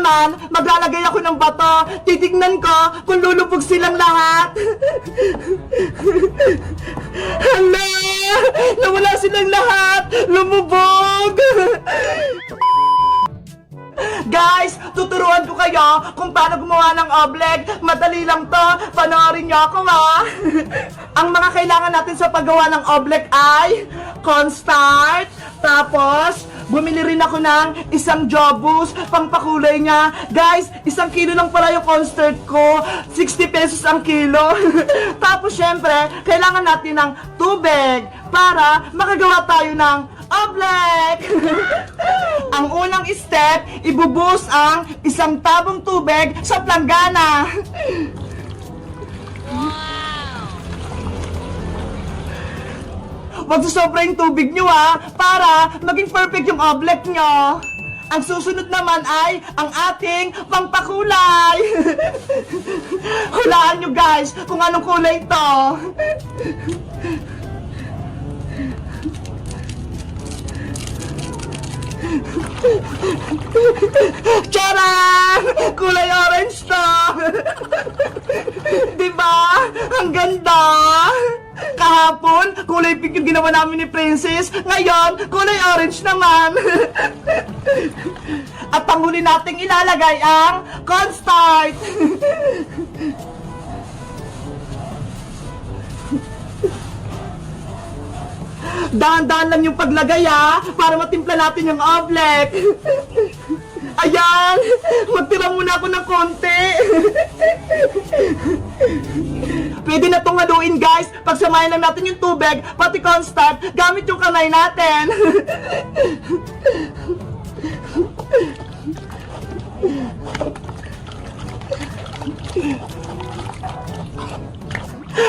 naman, maglalagay ako ng bato. Titignan ko kung lulubog silang lahat. Hala! Nawala silang lahat! Lumubog! Guys, tuturuan ko kayo kung paano gumawa ng oblek. Madali lang to. Panoorin niyo ako, ha? Ang mga kailangan natin sa paggawa ng oblek ay cornstarch, tapos bumili rin ako ng isang jobus, pangpakulay niya. Guys, 1 kilo lang pala yung cornstarch ko. 60 pesos ang kilo. Tapos syempre, kailangan natin ng tubig para makagawa tayo ng oblek. Ang unang step, ibubuhos ang 1 tabong tubig sa planggana. Wag susobra yung tubig nyo, ha, para maging perfect yung oblek nyo. Ang susunod naman ay ang ating pangpakulay. Hulaan nyo, guys, kung anong kulay ito. Charan! Kulay orange to! Diba? Ang ganda! Kahapon, kulay pink yung ginawa namin ni Princess. Ngayon, kulay orange naman. At ang huli nating ilalagay ang cornstarch. Dahan-dahan lang yung paglagay, ha, para matimpla natin yung oblek. Ayan! Magtira muna ako ng konti. Pwede na itong haluin, guys. Pagsamahin lang natin yung tubig, pati cornstarch, gamit yung kamay natin.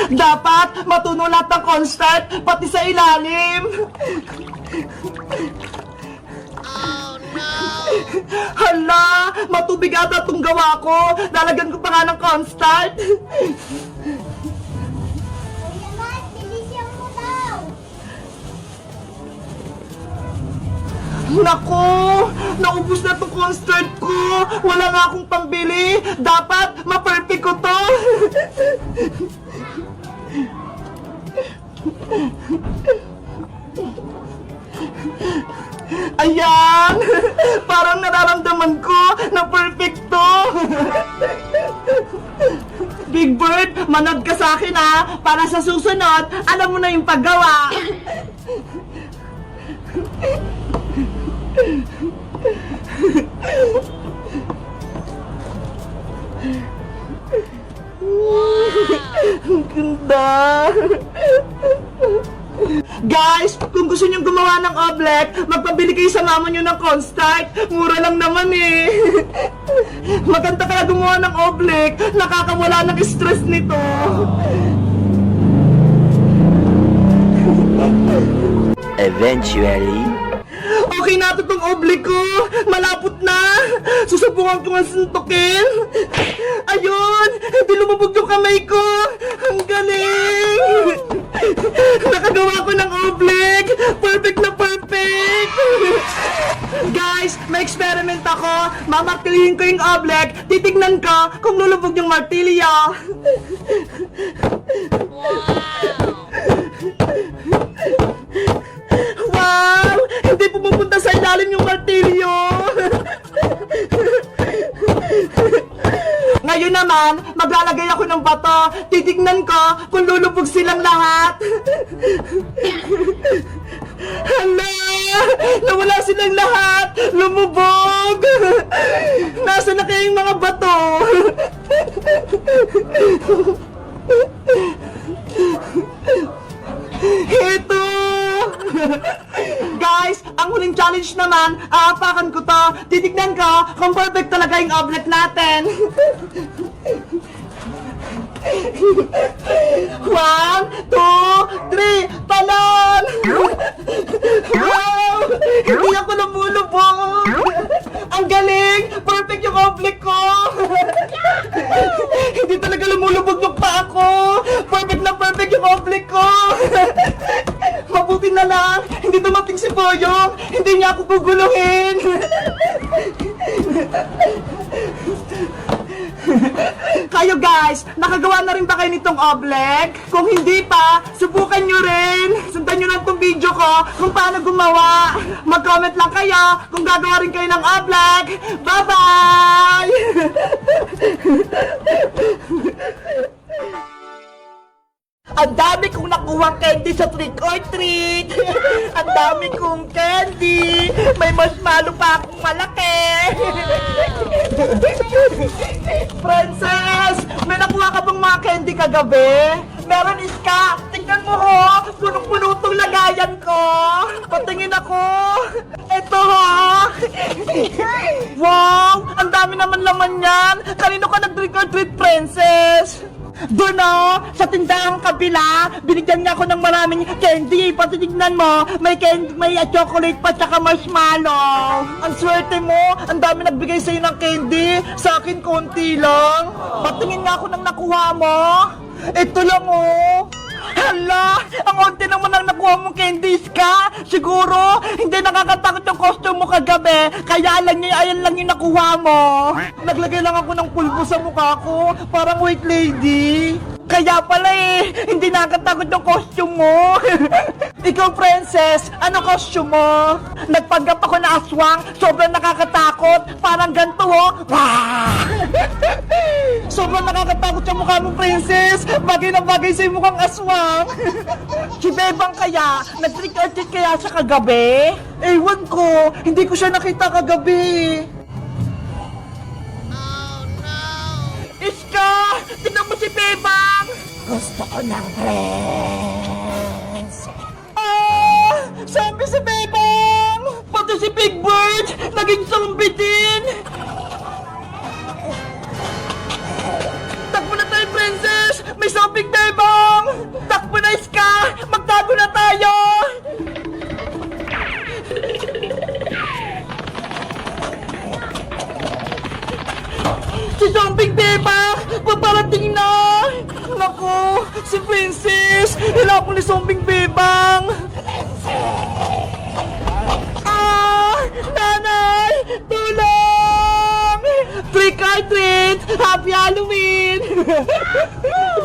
Dapat matunaw lahat ng cornstarch, pati sa ilalim. Oh no! Hala! Matubig ata itong gawa ko. Lalagyan ko pa nga ng cornstarch. Naku! Naubos na itong cornstarch ko! Wala nga akong pambili! Dapat ma-perfect ko to! Ayan! Parang nararamdaman ko na perfect to! Big Bird, manood ka sa akin, ha! Para sa susunod, alam mo na yung paggawa! Ang ganda! Guys, kung gusto nyo gumawa ng oblek, magpabili kayo sa mama nyo ng cornstarch. Mura lang naman, eh. Maganda kaya gumawa ng oblek. Nakakawala ng stress nito. Eventually, okay na ito tong oblek ko. Malapot na. Susubukan ko nga suntukin. Ayun, hindi lumubog yung kamay ko. Ang galing. Nakagawa ko ng oblek. Perfect na perfect. Guys, may experiment ako. Mamartilihin ko yung oblek. Titignan ko kung lulubog yung martilyo. Wow! Hindi pumupunta sa ilalim yung martilyo! Ngayon naman, maglalagay ako ng bato. Titignan ko kung lulubog silang lahat. Hala! Nawala silang lahat! Lumubog! Nasaan na kayong mga bato? Ito! Guys, ang huling challenge naman, aapakan ko to. Titignan ko kung perfect talaga yung oblek natin. 1, 2, 3, talon! Wow! Hindi ako lumulubog! Ang galing! Perfect yung oblek ko! Hindi talaga lumulubog yung paa ko! Perfect na perfect yung oblek ko! Mabuti na lang! Hindi dumating si Boyong! Hindi niya ako guguluhin! Kayo guys, nakagawa na rin ba kayo nitong oblek? Kung hindi pa, subukan nyo rin. Sundan nyo lang tong video ko kung paano gumawa. Mag-comment lang kayo kung gagawa rin kayo ng oblek. Bye-bye! Ang dami kong nakuha candy sa trick or treat. Ang dami kong candy. May marshmallow pa akong malaki. Princess, may nakuha ka bang mga candy kagabi? Meron, Iska. Tingnan mo ho. Punong-puno tong lagayan ko. Patingin ako. Ito ho. Wow, ang dami naman laman yan. Kanino ka nag-trick or treat, Princess? Doon sa tindahang kabila, binigyan niya ako ng maraming candy. Patitignan mo, may candy, may chocolate pa tsaka marshmallow. Ang swerte mo, ang dami nagbigay sa'yo ng candy. Sa akin, konti lang. Patingin nga ako ng nakuha mo. Ito lang Hala, ang onti naman ang nakuha mong candies ka. Siguro, hindi nakakatakot yung costume mo kagabi. Kaya ayan lang yung nakuha mo. Naglagay lang ako ng pulbo sa mukha ko. Parang white lady. Kaya pala hindi nakakatakot yung costume mo. Ikaw, Princess, ano costume mo? Nagpanggap ako na aswang, sobrang nakakatakot. Parang ganito Sobrang nakakatakot yung mukha mo, Princess. Bagay na bagay sa'yo mukhang aswang. Si Bebang kaya, nag-trick or treat kaya siya kagabi? Ewan ko, hindi ko siya nakita kagabi. Iska! Tignan mo si Bebang! Gusto ko ng friends. Sabi si Bebang! Pati si Big Bird! Naging zombie din! Takbo na tayo, Princess! May zombie Bebang! Takbo na, Iska! Magtago na tayo! Si Zombing Bebang! Paparating na! Naku! Si Princess! Hila ko ni Zombing Bebang! Nanay! Tulong! Trick or treat! Happy Halloween!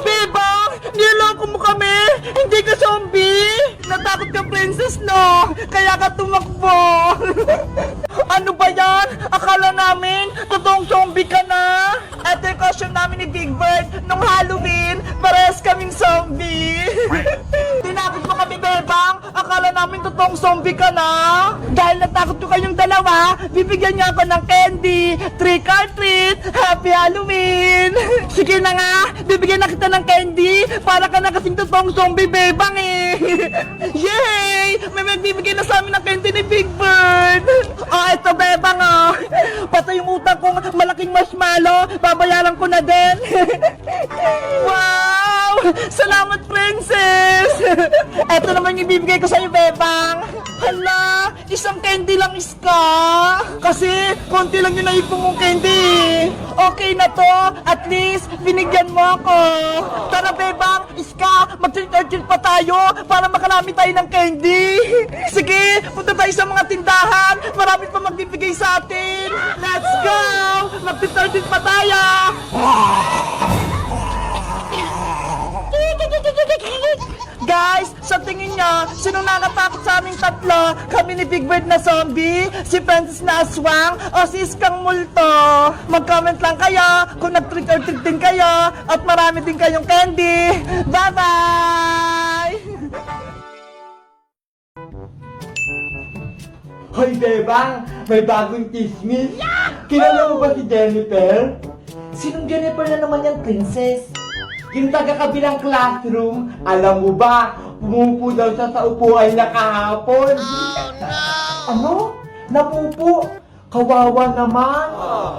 Bebang! Niloko mo kami! Hindi ka zombie! Natakot ka, Princess, no? Kaya ka tumakbo! Ano ba yan? Akala namin, totoong zombie ka na. Ito yung costume namin ni Big Bird nung Halloween. Parehas kaming zombie. Tinakot mo kami, Bebang. Akala namin totoong zombie ka na. Dahil natakot ko kayong dalawa, bibigyan niyo ako ng candy. Trick or treat. Happy Halloween. Sige na nga, bibigyan na kita ng candy. Para ka na kasing totoong zombie, Bebang Yay! May magbibigay na sa amin ng candy ni Big Bird. Ito, Bebang Pati yung utang kong malaking marshmallow, babayaran ko na din. Wow! Salamat, Princess! Ito naman yung ibibigay ko sa'yo, Bebang. Hala, isang candy lang, Iska. Kasi, konti lang yung naipong mong candy. Okay na to. At least, binigyan mo ako. Tara, Bebang, Iska, mag-treat pa tayo para makarami tayo ng candy. Sige, punta tayo sa mga tindahan. Marami pa magbibigay sa atin. Let's go! Mag-treat pa tayo. Guys, sa tingin niya, sinong nakatakot sa aming tatlo? Kami ni Big Bird na zombie, si Princess na aswang, o si Iskang multo? Mag-comment lang kayo kung nag-trick or treat din kayo at marami din kayong candy. Bye-bye! Hoy, Bebang! May bagong chismis! Kilala mo ba si Jennifer? Sinong Jennifer na naman yan, Princess? Yung taga-kabilang classroom, alam mo ba, pumupo daw siya sa upuan niya kahapon. Ano? Napupo? Kawawa naman.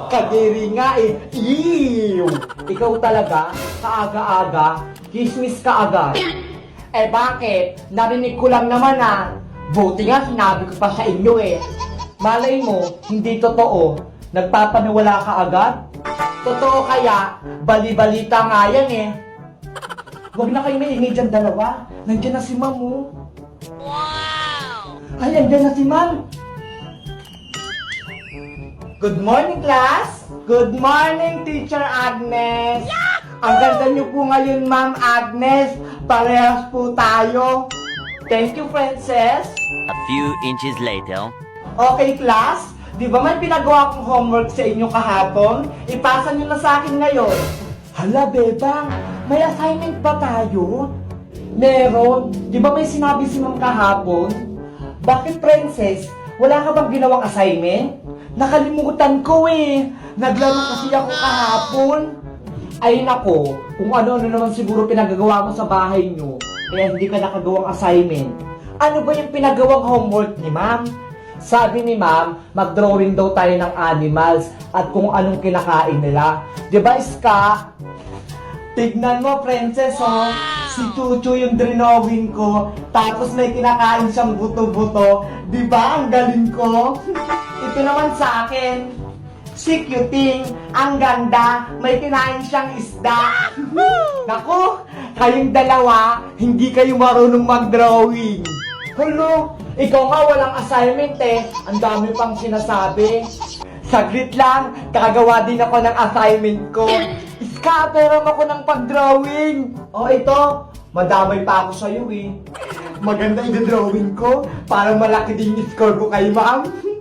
Kadiri nga Ew! Ikaw talaga, kaaga-aga, chismis ka agad. Bakit? Narinig ko lang naman Buti nga sinabi ko pa sa inyo Malay mo, hindi totoo. Nagpapaniwala ka agad? Totoo kaya, bali-balita nga yan Huwag na kayo maingay dyan dalawa. Nandiyan na si Ma'am Wow! Ay, nandiyan na si Ma'am. Good morning, class! Good morning, Teacher Agnes! Ang ganda niyo po ngayon, Ma'am Agnes. Parehas po tayo. Thank you, Princess. A few inches later. Okay, class. Di ba may pinagawa kong homework sa inyo kahapon? Ipasa niyo na sa akin ngayon. Hala, Bebang. May assignment ba tayo? Meron. Di ba may sinabi si Ma'am kahapon? Bakit, Princess? Wala ka bang ginawang assignment? Nakalimutan ko eh. Naglaro kasi ako kahapon. Ay nako, kung ano-ano naman siguro pinagagawa mo sa bahay nyo, kaya hindi ka nakagawang assignment. Ano ba yung pinagawang homework ni Ma'am? Sabi ni Ma'am, mag-drawing daw tayo ng animals at kung anong kinakain nila. Di ba, Iska? Tignan mo, Princess, oh. Si Chuchu yung drawing ko, tapos may kinakain siyang buto-buto. Di ba? Ang galing ko. Ito naman sa akin. Si Cuting, ang ganda, may kinain siyang isda. Naku, kayong dalawa, hindi kayo marunong mag-drawing. Hello, ikaw nga walang assignment eh. Ang dami pang sinasabi. Saglit lang, kakagawa din ako ng assignment ko. Iska, pero ako ng pag-drawing. O ito, madamay pa ako sa'yo eh. Maganda yung drawing ko, para malaki din yung score ko kay Ma'am.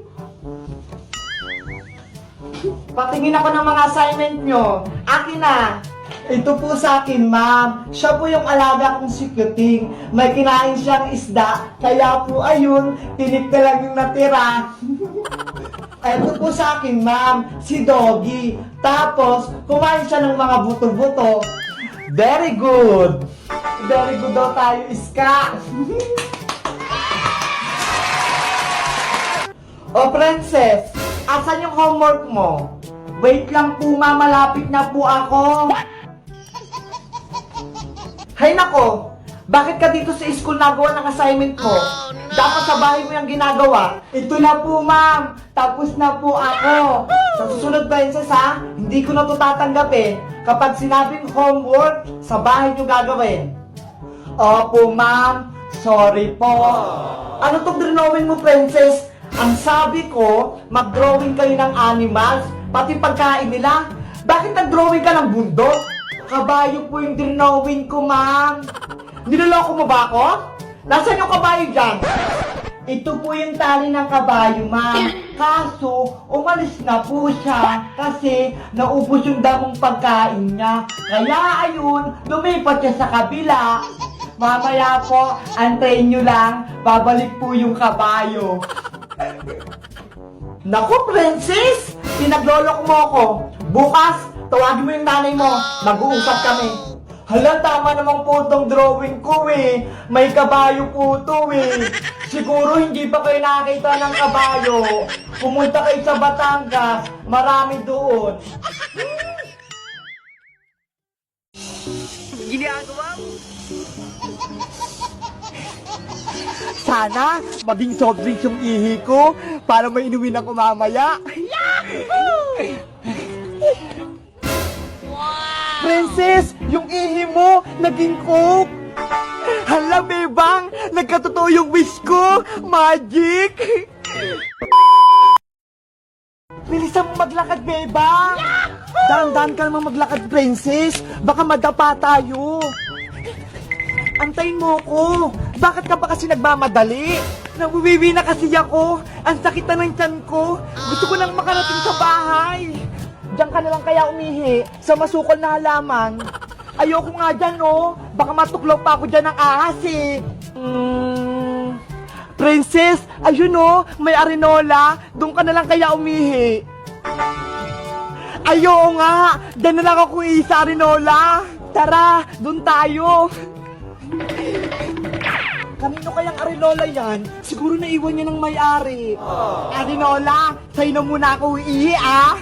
Patingin ako ng mga assignment nyo. Akin na. Ito po sa akin, Ma'am. Siya po yung alaga kong si Cuting. May kinain siyang isda. Kaya po, ayun, tinik na lang yung natira. Ito po sa akin, Ma'am. Si Doggy. Tapos, kumain siya ng mga buto-buto. Very good. Very good daw tayo, Iska. O, Princess. Asan yung homework mo? Wait lang po, Ma. Malapit na po ako. Hay nako! Bakit ka dito sa school nagawa ng assignment mo? Dapat sa bahay mo yung ginagawa. Ito na po, Ma'am. Tapos na po ako. Sa susunod, Princess, ha? Hindi ko na ito tatanggapin. Kapag sinabing homework, sa bahay nyo gagawin. Opo, Ma'am. Sorry po. Ano tong drawing mo, Princess? Ang sabi ko, mag-drawing kayo ng animals, pati pagkain nila. Bakit nag-drawing ka ng bundok? Kabayo po yung drawing ko, Ma'am. Niloloko mo ba ako? Nasaan yung kabayo dyan? Ito po yung tali ng kabayo, Ma'am. Kaso, umalis na po siya kasi naubos yung damong pagkain niya. Kaya ayun, lumipat siya sa kabila. Mamaya po, antayin nyo lang, babalik po yung kabayo. Naku, Princess! Pinaglolok mo ako. Bukas, tawagin mo yung nanay mo. Mag-uusap kami. Hala, tama naman po itong drawing ko eh. May kabayo po ito eh. Siguro hindi pa kayo nakakita ng kabayo. Pumunta kayo sa Batangas. Marami doon. Ginagawa mo? Sana maging soft drinks yung ihi ko para may inumin ako mamaya. Princess, yung ihi mo naging coke. Hala, Bebang, nagkatotoo yung wish ko. Magic! Bilisan mo maglakad, Bebang. Dahan-dahan ka naman maglakad, Princess. Baka madapa tayo. Antayin mo ko. Bakit ka pa kasi nagmamadali? Nawiwiwi na kasi ako. Ang sakit na ng tiyan ko. Gusto ko nang makarating sa bahay. Diyan ka na lang kaya umihi sa masukol na halaman. Ayoko nga dyan, oh. Baka matuklaw pa ako dyan ng ahas, eh. Princess, ayun, oh. May arenola. Doon ka na lang kaya umihi. Ayoko nga. Diyan na lang ako sa arenola. Tara, doon tayo. Kanino kayang Arinola yan? Siguro naiwan niya ng may-ari. Arinola, sa'yo na muna ako iihi, ah.